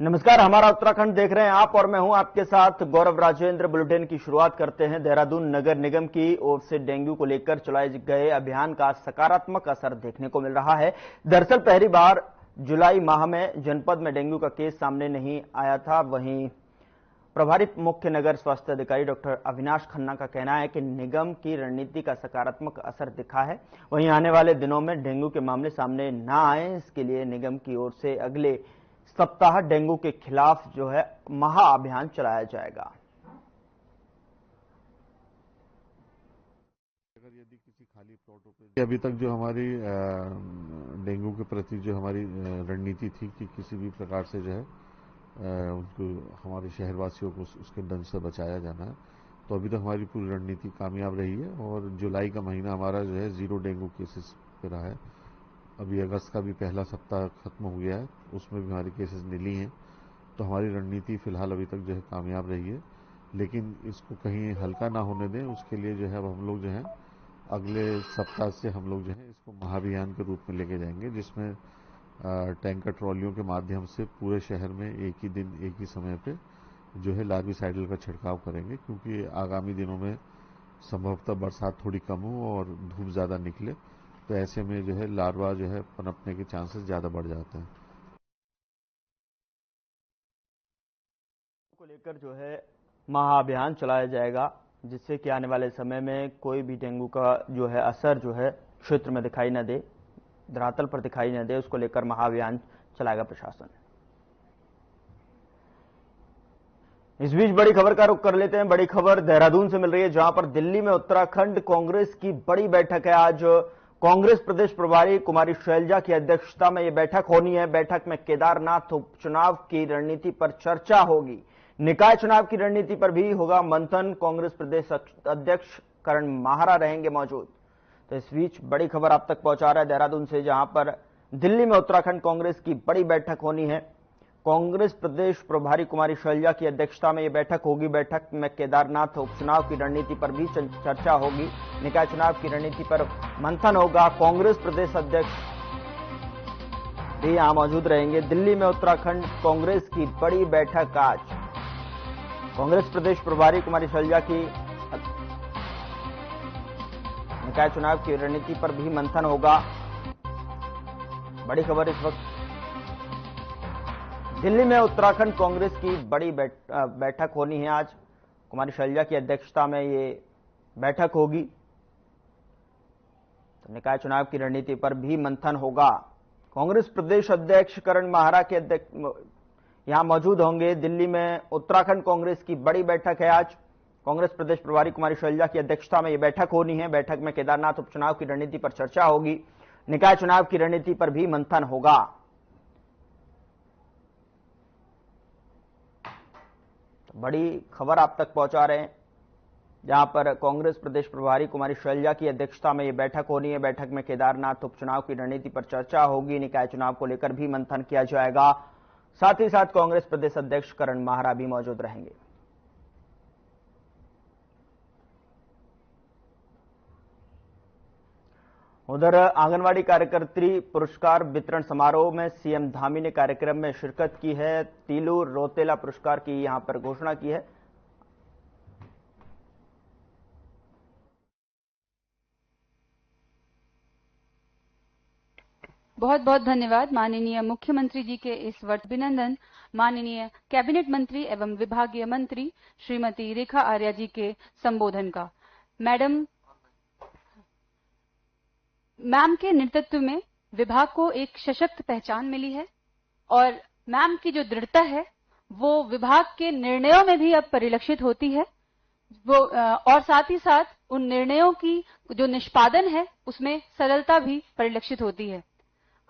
नमस्कार, हमारा उत्तराखंड देख रहे हैं आप और मैं हूं आपके साथ गौरव राजेंद्र। बुलेटिन की शुरुआत करते हैं। देहरादून नगर निगम की ओर से डेंगू को लेकर चलाए गए अभियान का सकारात्मक असर देखने को मिल रहा है। दरअसल पहली बार जुलाई माह में जनपद में डेंगू का केस सामने नहीं आया था। वहीं प्रभारी मुख्य नगर स्वास्थ्य अधिकारी डॉक्टर अविनाश खन्ना का कहना है कि निगम की रणनीति का सकारात्मक असर दिखा है। वहीं आने वाले दिनों में डेंगू के मामले सामने न आए, इसके लिए निगम की ओर से अगले सप्ताह डेंगू के खिलाफ जो है महाअभियान चलाया जाएगा। अगर यदि किसी खाली प्लॉटों पे अभी तक जो हमारी डेंगू के प्रति जो हमारी रणनीति थी कि किसी भी प्रकार से जो है उनको हमारे शहरवासियों को उसके डंक से बचाया जाना है, तो अभी तक हमारी पूरी रणनीति कामयाब रही है और जुलाई का महीना हमारा जो है 0 डेंगू केसेस पे रहा है। अभी अगस्त का भी पहला सप्ताह खत्म हो गया है, उसमें भी हमारे केसेस नीली हैं। तो हमारी रणनीति फिलहाल अभी तक जो है कामयाब रही है, लेकिन इसको कहीं हल्का ना होने दें, उसके लिए जो है अब हम लोग जो है अगले सप्ताह से हम लोग जो है इसको महाअभियान के रूप में लेके जाएंगे, जिसमें टैंकर ट्रॉलियों के माध्यम से पूरे शहर में एक ही दिन एक ही समय पे जो है लार्विसाइडल का छिड़काव करेंगे, क्योंकि आगामी दिनों में संभवतः बरसात थोड़ी कम हो और धूप ज़्यादा निकले, तो ऐसे में जो है लार्वा जो है पनपने के चांसेस ज़्यादा बढ़ जाते हैं। को लेकर जो है महाअभियान चलाया जाएगा, जिससे कि आने वाले समय में कोई भी डेंगू का जो है असर जो है क्षेत्र में दिखाई न दे, धरातल पर दिखाई न दे, उसको लेकर महाअभियान चलाएगा प्रशासन। इस बीच बड़ी खबर का रुख कर लेते हैं। बड़ी खबर देहरादून से मिल रही है, जहां पर दिल्ली में उत्तराखंड कांग्रेस की बड़ी बैठक है। आज कांग्रेस प्रदेश प्रभारी कुमारी शैलजा की अध्यक्षता में यह बैठक होनी है। बैठक में केदारनाथ उपचुनाव की रणनीति पर चर्चा होगी। निकाय चुनाव की रणनीति पर भी होगा मंथन। कांग्रेस प्रदेश अध्यक्ष करण माहरा रहेंगे मौजूद। तो इस बीच बड़ी खबर आप तक पहुंचा रहा है देहरादून से, जहां पर दिल्ली में उत्तराखंड कांग्रेस की बड़ी बैठक होनी है। कांग्रेस प्रदेश प्रभारी कुमारी शैलजा की अध्यक्षता में यह बैठक होगी। बैठक में केदारनाथ उपचुनाव की रणनीति पर भी चर्चा होगी। निकाय चुनाव की रणनीति पर मंथन होगा। कांग्रेस प्रदेश अध्यक्ष भी यहां मौजूद रहेंगे। दिल्ली में उत्तराखंड कांग्रेस की बड़ी बैठक आज। कांग्रेस प्रदेश प्रभारी कुमारी शैलजा की निकाय चुनाव की रणनीति पर भी मंथन होगा। बड़ी खबर इस वक्त दिल्ली में उत्तराखंड कांग्रेस की बड़ी बैठक होनी है आज। कुमारी शैलजा की अध्यक्षता में ये बैठक होगी। तो निकाय चुनाव की रणनीति पर भी मंथन होगा। कांग्रेस प्रदेश अध्यक्ष करण माहरा के यहां मौजूद होंगे। दिल्ली में उत्तराखंड कांग्रेस की बड़ी बैठक है आज। कांग्रेस प्रदेश प्रभारी कुमारी शैलजा की अध्यक्षता में यह बैठक होनी है। बैठक में केदारनाथ उपचुनाव की रणनीति पर चर्चा होगी। निकाय चुनाव की रणनीति पर भी मंथन होगा। बड़ी खबर आप तक पहुंचा रहे हैं, जहां पर कांग्रेस प्रदेश प्रभारी कुमारी शैलजा की अध्यक्षता में यह बैठक होनी है। बैठक में केदारनाथ उपचुनाव की रणनीति पर चर्चा होगी। निकाय चुनाव को लेकर भी मंथन किया जाएगा। साथ ही साथ कांग्रेस प्रदेश अध्यक्ष करण माहरा भी मौजूद रहेंगे। उधर आंगनवाड़ी कार्यकर्त्री पुरस्कार वितरण समारोह में सीएम धामी ने कार्यक्रम में शिरकत की है। तीलू रोतेला पुरस्कार की यहां पर घोषणा की है। बहुत बहुत धन्यवाद माननीय मुख्यमंत्री जी के इस वर्ष अभिनंदन माननीय कैबिनेट मंत्री एवं विभागीय मंत्री श्रीमती रेखा आर्या जी के संबोधन का। मैम के नेतृत्व में विभाग को एक सशक्त पहचान मिली है और मैम की जो दृढ़ता है वो विभाग के निर्णयों में भी अब परिलक्षित होती है। और साथ ही साथ उन निर्णयों की जो निष्पादन है उसमें सरलता भी परिलक्षित होती है।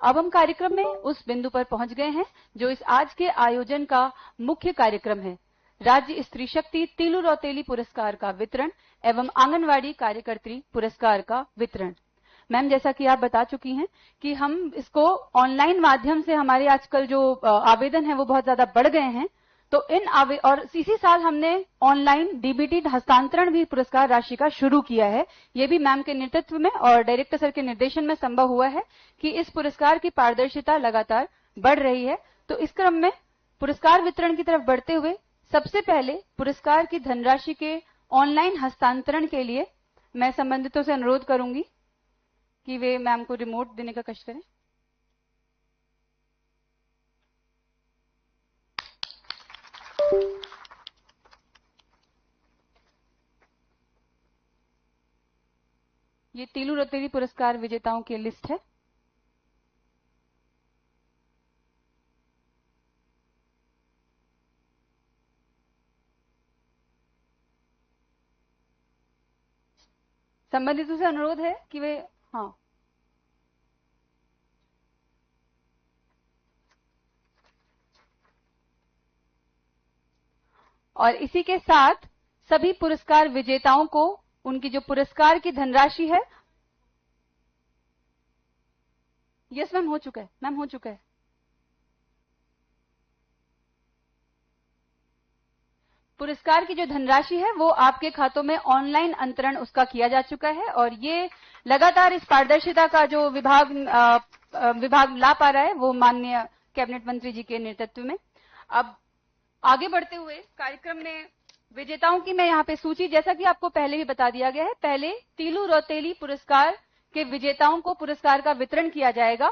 अब हम कार्यक्रम में उस बिंदु पर पहुंच गए हैं जो इस आज के आयोजन का मुख्य कार्यक्रम है, राज्य स्त्री शक्ति तीलू रौतेली पुरस्कार का वितरण एवं आंगनवाड़ी कार्यकर्त्री पुरस्कार का वितरण। मैम, जैसा कि आप बता चुकी हैं कि हम इसको ऑनलाइन माध्यम से हमारे आजकल जो आवेदन है वो बहुत ज्यादा बढ़ गए हैं, तो और इसी साल हमने ऑनलाइन डीबीटी हस्तांतरण भी पुरस्कार राशि का शुरू किया है। ये भी मैम के नेतृत्व में और डायरेक्टर सर के निर्देशन में संभव हुआ है कि इस पुरस्कार की पारदर्शिता लगातार बढ़ रही है। तो इस क्रम में पुरस्कार वितरण की तरफ बढ़ते हुए सबसे पहले पुरस्कार की धनराशि के ऑनलाइन हस्तांतरण के लिए मैं संबंधितों से अनुरोध करूंगी कि वे मैम को रिमोट देने का कष्ट करें। ये तीलू रौतेली पुरस्कार विजेताओं की लिस्ट है। संबंधितों से अनुरोध है कि वे और इसी के साथ सभी पुरस्कार विजेताओं को उनकी जो पुरस्कार की धनराशि है, यस मैम हो चुका है, मैम हो चुका है। पुरस्कार की जो धनराशि है वो आपके खातों में ऑनलाइन अंतरण उसका किया जा चुका है और ये लगातार इस पारदर्शिता का जो विभाग ला पा रहा है वो माननीय कैबिनेट मंत्री जी के नेतृत्व में। अब आगे बढ़ते हुए कार्यक्रम में विजेताओं की मैं यहाँ पे सूची, जैसा कि आपको पहले भी बता दिया गया है, पहले तीलू रौतेली पुरस्कार के विजेताओं को पुरस्कार का वितरण किया जाएगा।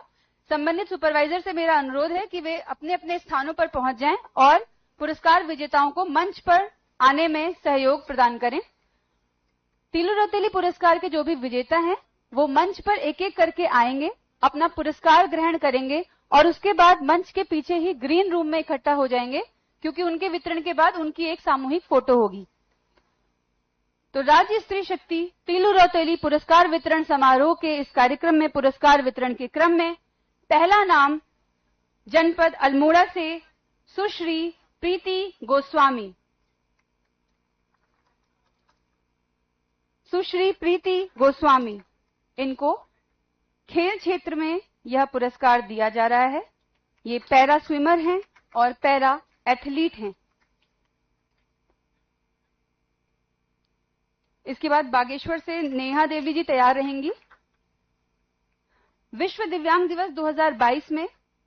संबंधित सुपरवाइजर से मेरा अनुरोध है कि वे अपने अपने स्थानों पर पहुंच जाएं और पुरस्कार विजेताओं को मंच पर आने में सहयोग प्रदान करें। तीलू रौतेली पुरस्कार के जो भी विजेता हैं वो मंच पर एक एक करके आएंगे, अपना पुरस्कार ग्रहण करेंगे और उसके बाद मंच के पीछे ही ग्रीन रूम में इकट्ठा हो जाएंगे, क्योंकि उनके वितरण के बाद उनकी एक सामूहिक फोटो होगी। तो राज्य स्त्री शक्ति तीलू रौतेली पुरस्कार वितरण समारोह के इस कार्यक्रम में पुरस्कार वितरण के क्रम में पहला नाम जनपद अल्मोड़ा से सुश्री प्रीति गोस्वामी। सुश्री प्रीति गोस्वामी, इनको खेल क्षेत्र में यह पुरस्कार दिया जा रहा है। ये पैरा स्विमर हैं और पैरा एथलीट हैं। इसके बाद बागेश्वर से नेहा देवली जी तैयार रहेंगी। विश्व दिव्यांग दिवस 2022 में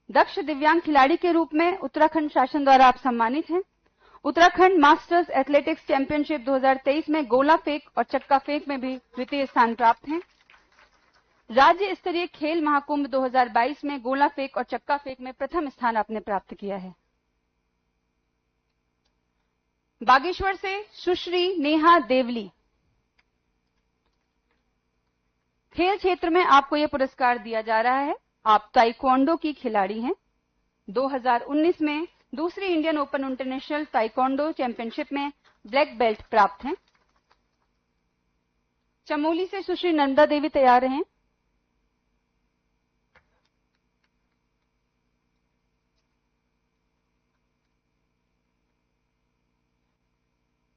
दक्ष दिव्यांग खिलाड़ी के रूप में उत्तराखंड शासन द्वारा आप सम्मानित हैं। उत्तराखंड मास्टर्स एथलेटिक्स चैंपियनशिप 2023 में गोला फेंक और चक्का फेंक में भी द्वितीय स्थान प्राप्त हैं। राज्य स्तरीय खेल महाकुंभ 2022 में गोला फेंक और चक्का फेंक में प्रथम स्थान आपने प्राप्त किया है। बागेश्वर से सुश्री नेहा देवली, खेल क्षेत्र में आपको यह पुरस्कार दिया जा रहा है। आप ताइक्वांडो की खिलाड़ी हैं। 2019 में दूसरी Indian open international taekwondo championship में ब्लैक बेल्ट प्राप्त हैं। चमोली से सुश्री नर्मदा देवी तैयार हैं।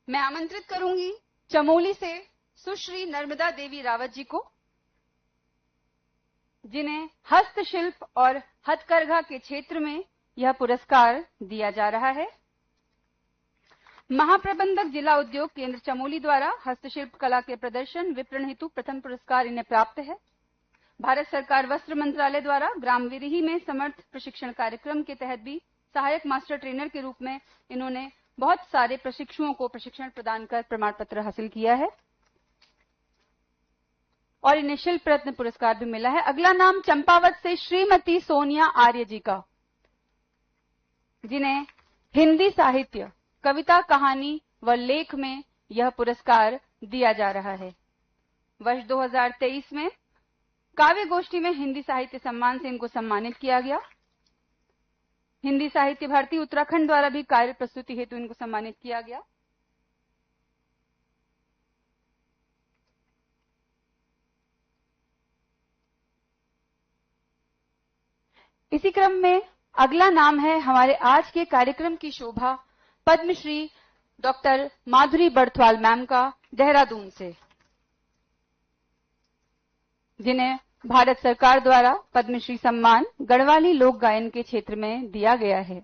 मैं आमंत्रित करूंगी चमोली से सुश्री नर्मदा देवी रावत जी को, जिन्हें हस्तशिल्प और हथकरघा के क्षेत्र में यह पुरस्कार दिया जा रहा है। महाप्रबंधक जिला उद्योग केंद्र चमोली द्वारा हस्तशिल्प कला के प्रदर्शन विपणन हेतु प्रथम पुरस्कार इन्हें प्राप्त है। भारत सरकार वस्त्र मंत्रालय द्वारा ग्राम विरिही में समर्थ प्रशिक्षण कार्यक्रम के तहत भी सहायक मास्टर ट्रेनर के रूप में इन्होंने बहुत सारे प्रशिक्षुओं को प्रशिक्षण प्रदान कर प्रमाण पत्र हासिल किया है और इन्हें शिल्प रत्न पुरस्कार भी मिला है। अगला नाम चंपावत से श्रीमती सोनिया आर्य जी का, जिन्हें हिंदी साहित्य, कविता, कहानी व लेख में यह पुरस्कार दिया जा रहा है। वर्ष 2023 में काव्य गोष्ठी में हिंदी साहित्य सम्मान से इनको सम्मानित किया गया। हिंदी साहित्य भारती उत्तराखंड द्वारा भी कार्य प्रस्तुति हेतु इनको सम्मानित किया गया। इसी क्रम में अगला नाम है हमारे आज के कार्यक्रम की शोभा पद्मश्री डॉक्टर माधुरी बर्थवाल मैम का, देहरादून से, जिन्हें भारत सरकार द्वारा पद्मश्री सम्मान गढ़वाली लोक गायन के क्षेत्र में दिया गया है।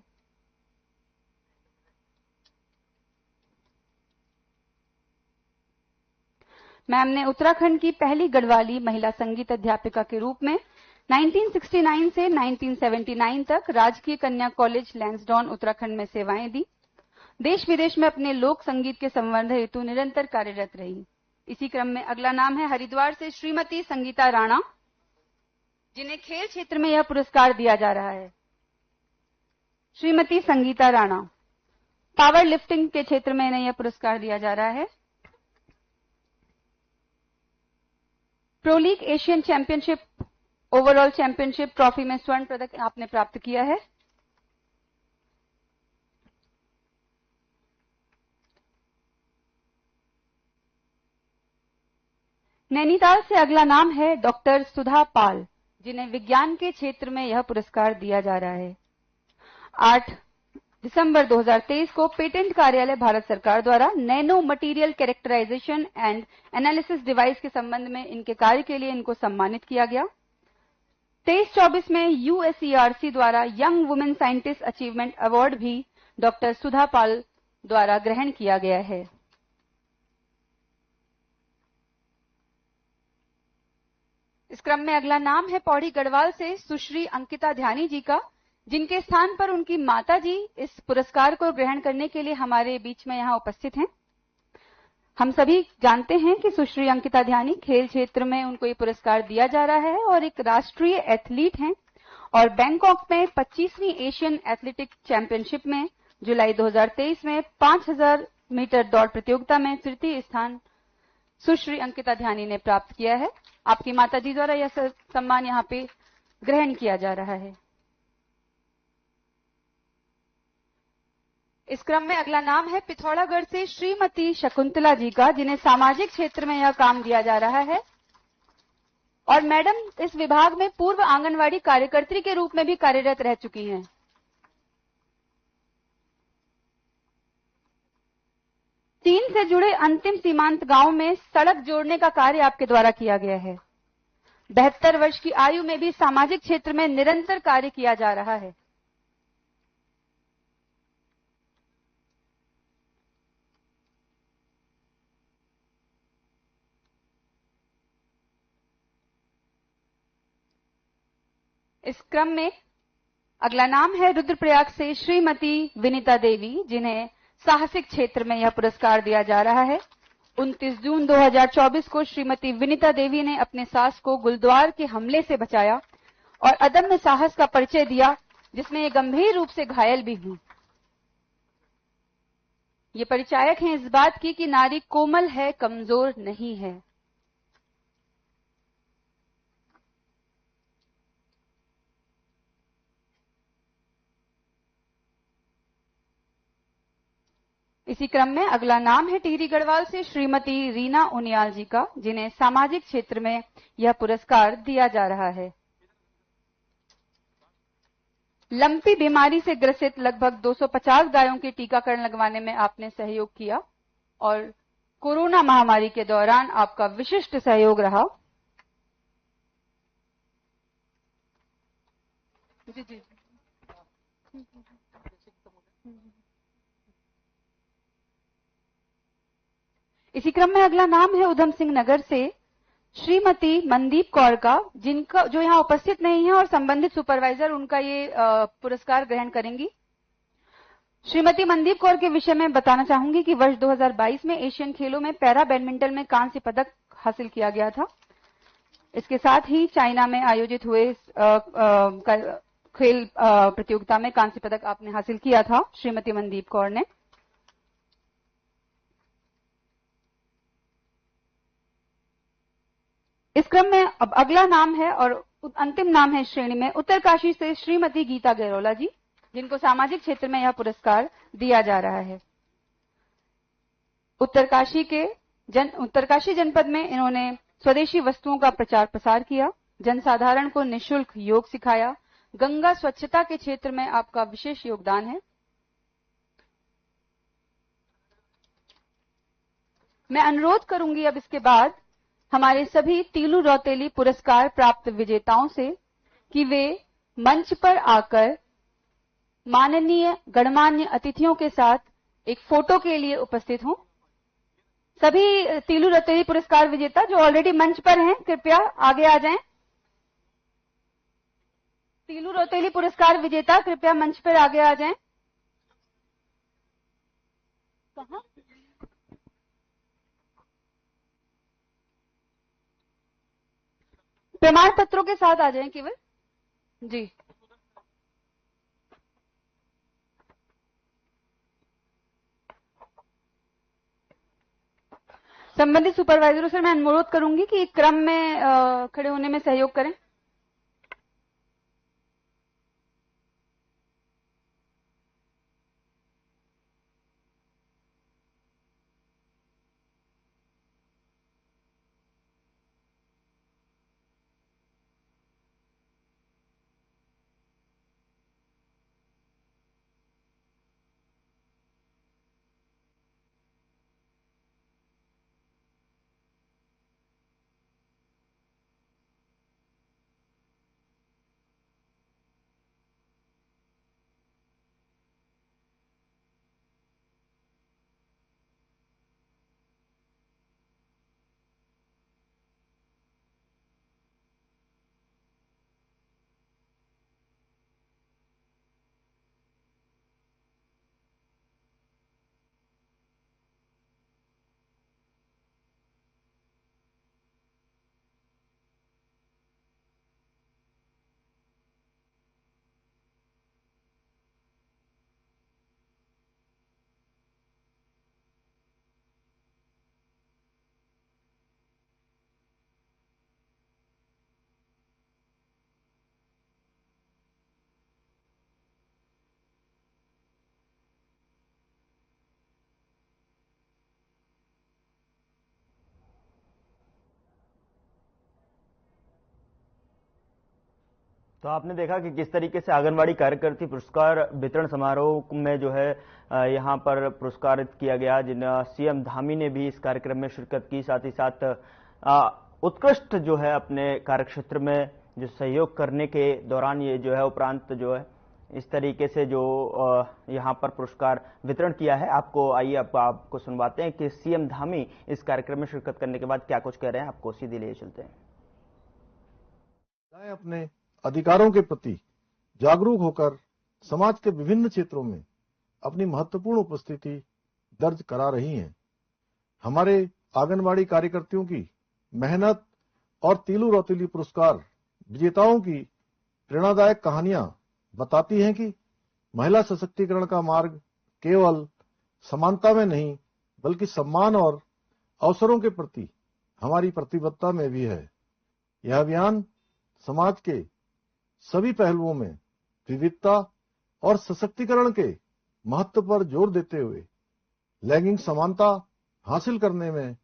मैम ने उत्तराखंड की पहली गढ़वाली महिला संगीत अध्यापिका के रूप में 1969 से 1979 तक राजकीय कन्या कॉलेज लैंसडॉन उत्तराखंड में सेवाएं दी। देश विदेश में अपने लोक संगीत के संवर्धन हेतु निरंतर कार्यरत रही। इसी क्रम में अगला नाम है हरिद्वार से श्रीमती संगीता राणा, जिन्हें खेल क्षेत्र में यह पुरस्कार दिया जा रहा है। श्रीमती संगीता राणा, पावर लिफ्टिंग के क्षेत्र में इन्हें यह पुरस्कार दिया जा रहा है। Pro league Asian championship overall championship trophy में स्वर्ण पदक आपने प्राप्त किया है। नैनीताल से अगला नाम है डॉक्टर सुधा पाल, जिन्हें विज्ञान के क्षेत्र में यह पुरस्कार दिया जा रहा है। 8 दिसंबर 2023 को पेटेंट कार्यालय भारत सरकार द्वारा nano material characterisation and analysis device के संबंध में इनके कार्य के लिए इनको सम्मानित किया गया। 23-24 में यूएसईआरसी द्वारा young women scientist achievement award भी डॉक्टर सुधा पाल द्वारा ग्रहण किया गया है। इस क्रम में अगला नाम है पौड़ी गढ़वाल से सुश्री अंकिता ध्यानी जी का, जिनके स्थान पर उनकी माता जी इस पुरस्कार को ग्रहण करने के लिए हमारे बीच में यहां उपस्थित हैं। हम सभी जानते हैं कि सुश्री अंकिता ध्यानी खेल क्षेत्र में उनको ये पुरस्कार दिया जा रहा है और एक राष्ट्रीय एथलीट हैं और बैंकॉक में 25वीं एशियन एथलेटिक चैंपियनशिप में जुलाई 2023 में 5000 मीटर दौड़ प्रतियोगिता में तृतीय स्थान सुश्री अंकिता ध्यानी ने प्राप्त किया है। आपकी माताजी द्वारा यह सम्मान यहाँ पे ग्रहण किया जा रहा है। इस क्रम में अगला नाम है पिथौरागढ़ से श्रीमती शकुंतला जी का, जिन्हें सामाजिक क्षेत्र में यह काम दिया जा रहा है और मैडम इस विभाग में पूर्व आंगनवाड़ी कार्यकर्त्री के रूप में भी कार्यरत रह चुकी हैं। चीन से जुड़े अंतिम सीमांत गांव में सड़क जोड़ने का कार्य आपके द्वारा किया गया है। 72 वर्ष की आयु में भी सामाजिक क्षेत्र में निरंतर कार्य किया जा रहा है। इस क्रम में अगला नाम है रुद्रप्रयाग से श्रीमती विनीता देवी, जिन्हें साहसिक क्षेत्र में यह पुरस्कार दिया जा रहा है। 29 जून 2024 को श्रीमती विनीता देवी ने अपने सास को गुरुद्वार के हमले से बचाया और अदम्य साहस का परिचय दिया, जिसमें ये गंभीर रूप से घायल भी हुई। ये परिचायक हैं इस बात की कि नारी कोमल है, कमजोर नहीं है। इसी क्रम में अगला नाम है टिहरी गढ़वाल से श्रीमती रीना उनियाल जी का, जिन्हें सामाजिक क्षेत्र में यह पुरस्कार दिया जा रहा है। लंपी बीमारी से ग्रसित लगभग 250 गायों के टीकाकरण लगवाने में आपने सहयोग किया और कोरोना महामारी के दौरान आपका विशिष्ट सहयोग रहा। जी। इसी क्रम में अगला नाम है उधम सिंह नगर से श्रीमती मनदीप कौर का, जिनका जो यहाँ उपस्थित नहीं है और संबंधित सुपरवाइजर उनका ये पुरस्कार ग्रहण करेंगी। श्रीमती मनदीप कौर के विषय में बताना चाहूंगी कि वर्ष 2022 में एशियन खेलों में पैरा बैडमिंटन में कांस्य पदक हासिल किया गया था। इसके साथ ही चाइना में आयोजित हुए खेल प्रतियोगिता में कांस्य पदक आपने हासिल किया था श्रीमती मनदीप कौर ने। इस क्रम में अब अगला नाम है और अंतिम नाम है श्रेणी में उत्तरकाशी से श्रीमती गीता गैरोला जी, जिनको सामाजिक क्षेत्र में यह पुरस्कार दिया जा रहा है। उत्तरकाशी जनपद में इन्होंने स्वदेशी वस्तुओं का प्रचार प्रसार किया, जनसाधारण को निःशुल्क योग सिखाया, गंगा स्वच्छता के क्षेत्र में आपका विशेष योगदान है। मैं अनुरोध करूंगी अब इसके बाद हमारे सभी तीलू रौतेली पुरस्कार प्राप्त विजेताओं से कि वे मंच पर आकर माननीय गणमान्य अतिथियों के साथ एक फोटो के लिए उपस्थित हों। सभी तीलू रौतेली पुरस्कार विजेता जो ऑलरेडी मंच पर हैं, कृपया आगे आ जाएं। तीलू रौतेली पुरस्कार विजेता कृपया मंच पर आगे आ जाएं। कहाँ? प्रमाण पत्रों के साथ आ जाएं केवल जी। संबंधित सुपरवाइजरों से मैं अनुरोध करूंगी कि क्रम में खड़े होने में सहयोग करें। तो आपने देखा कि किस तरीके से आंगनबाड़ी कार्यकर्ती पुरस्कार वितरण समारोह में जो है यहां पर पुरस्कारित किया गया, जिन सीएम धामी ने भी इस कार्यक्रम में शिरकत की। साथ ही साथ उत्कृष्ट जो है अपने कार्यक्षेत्र में जो सहयोग करने के दौरान ये जो है उपरांत जो है इस तरीके से जो यहां पर पुरस्कार वितरण किया है। आपको आइए आपको सुनवाते हैं कि सीएम धामी इस कार्यक्रम में शिरकत करने के बाद क्या कुछ कह रहे हैं। आपको सीधे लिए चलते हैं। अपने अधिकारों के प्रति जागरूक होकर समाज के विभिन्न क्षेत्रों में अपनी महत्वपूर्ण उपस्थिति दर्ज करा रही हैं। हमारे आंगनबाड़ी कार्यकर्तियों की मेहनत और तीलू रौतेली पुरस्कार विजेताओं की प्रेरणादायक कहानियां बताती हैं कि महिला सशक्तिकरण का मार्ग केवल समानता में नहीं बल्कि सम्मान और अवसरों के प्रति हमारी प्रतिबद्धता में भी है। यह अभियान समाज के सभी पहलुओं में विविधता और सशक्तिकरण के महत्व पर जोर देते हुए लैंगिक समानता हासिल करने में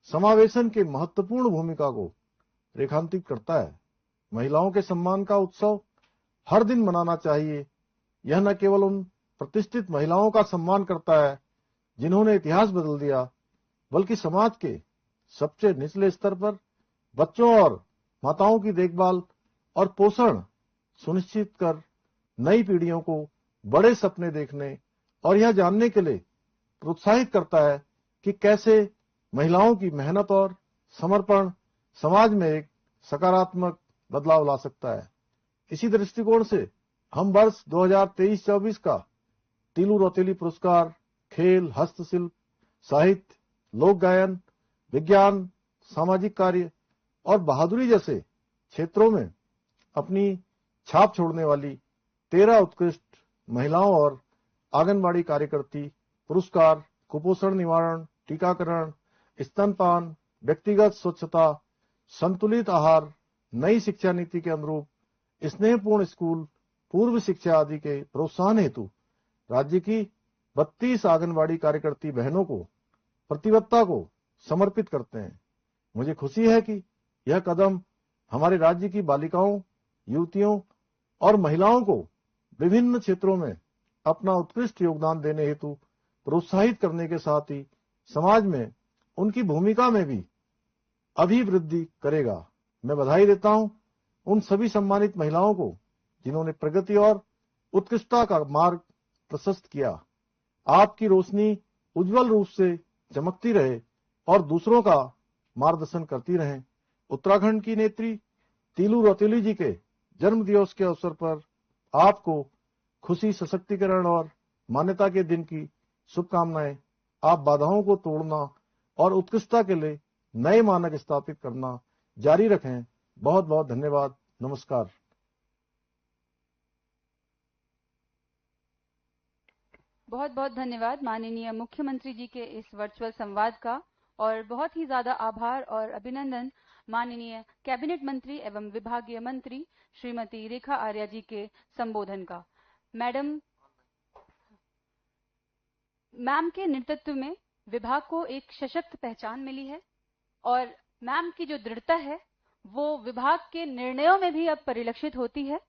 समावेशन के महत्वपूर्ण भूमिका को रेखांकित करता है। महिलाओं के सम्मान का उत्सव हर दिन मनाना चाहिए। यह न केवल उन प्रतिष्ठित महिलाओं का सम्मान करता है जिन्होंने इतिहास बदल दिया, बल्कि समाज के सबसे निचले स्तर पर बच्चों और माताओं की देखभाल और पोषण सुनिश्चित कर नई पीढ़ियों को बड़े सपने देखने और यह जानने के लिए प्रोत्साहित करता है कि कैसे महिलाओं की मेहनत और समर्पण समाज में एक सकारात्मक बदलाव ला सकता है। इसी दृष्टिकोण से हम वर्ष 2023-24 का तीलू रौतेली पुरस्कार खेल, हस्तशिल्प, साहित्य, लोक गायन, विज्ञान, सामाजिक कार्य और बहादुरी जैसे क्षेत्रों में अपनी छाप छोड़ने वाली 13 उत्कृष्ट महिलाओं और आंगनबाड़ी कार्यकर्ती पुरस्कार कुपोषण निवारण, टीकाकरण, स्तनपान, व्यक्तिगत स्वच्छता, संतुलित आहार, नई शिक्षा नीति के अनुरूप स्नेहपूर्ण स्कूल, पूर्व शिक्षा आदि के प्रोत्साहन हेतु राज्य की 32 आंगनबाड़ी कार्यकर्ती बहनों को प्रतिबद्धता को समर्पित करते हैं। मुझे खुशी है कि यह कदम हमारे राज्य की बालिकाओं, युवतियों और महिलाओं को विभिन्न क्षेत्रों में अपना उत्कृष्ट योगदान देने हेतु प्रोत्साहित करने के साथ ही समाज में उनकी भूमिका में भी अभिवृद्धि करेगा। मैं बधाई देता हूं उन सभी सम्मानित महिलाओं को जिन्होंने प्रगति और उत्कृष्टता का मार्ग प्रशस्त किया। आपकी रोशनी उज्जवल रूप से चमकती रहे और दूसरों का मार्गदर्शन करती रहे। उत्तराखंड की नेत्री तीलू रौतेली जी के जन्म दिवस के अवसर पर आपको खुशी, सशक्तिकरण और मान्यता के दिन की शुभकामनाएं। आप बाधाओं को तोड़ना और उत्कृष्टता के लिए नए मानक स्थापित करना जारी रखें। बहुत बहुत धन्यवाद। नमस्कार। बहुत बहुत धन्यवाद माननीय मुख्यमंत्री जी के इस वर्चुअल संवाद का, और बहुत ही ज्यादा आभार और अभिनंदन माननीय कैबिनेट मंत्री एवं विभागीय मंत्री श्रीमती रेखा आर्या जी के संबोधन का। मैम के नेतृत्व में विभाग को एक सशक्त पहचान मिली है, और मैम की जो दृढ़ता है वो विभाग के निर्णयों में भी अब परिलक्षित होती है।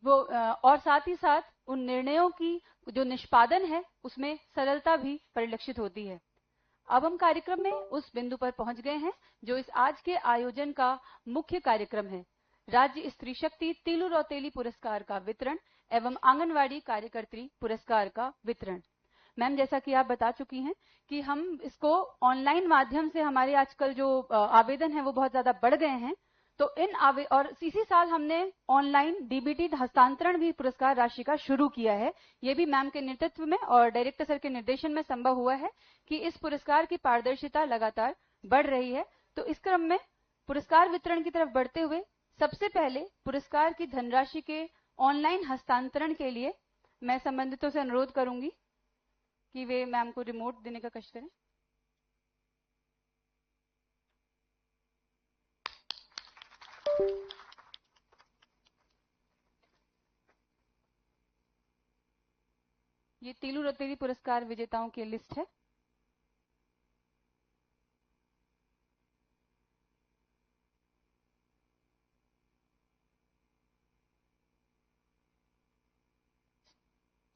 और साथ ही साथ उन निर्णयों की जो निष्पादन है उसमें सरलता भी परिलक्षित होती है। अब हम कार्यक्रम में उस बिंदु पर पहुंच गए हैं जो इस आज के आयोजन का मुख्य कार्यक्रम है, राज्य स्त्री शक्ति तीलू रौतेली पुरस्कार का वितरण एवं आंगनवाड़ी कार्यकर्त्री पुरस्कार का वितरण। मैम, जैसा कि आप बता चुकी हैं कि हम इसको ऑनलाइन माध्यम से, हमारे आजकल जो आवेदन है वो बहुत ज्यादा बढ़ गए हैं, तो और इसी साल हमने ऑनलाइन डीबीटी हस्तांतरण भी पुरस्कार राशि का शुरू किया है। ये भी मैम के नेतृत्व में और डायरेक्टर सर के निर्देशन में संभव हुआ है कि इस पुरस्कार की पारदर्शिता लगातार बढ़ रही है। तो इस क्रम में पुरस्कार वितरण की तरफ बढ़ते हुए सबसे पहले पुरस्कार की धनराशि के ऑनलाइन हस्तांतरण के लिए मैं संबंधितों से अनुरोध करूंगी कि वे मैम को रिमोट देने का कष्ट करें। ये तीलू रौतेली पुरस्कार विजेताओं की लिस्ट है।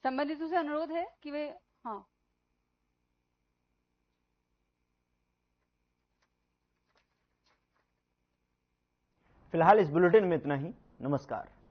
संबंधितों से अनुरोध है कि वे फिलहाल इस बुलेटिन में इतना ही। नमस्कार।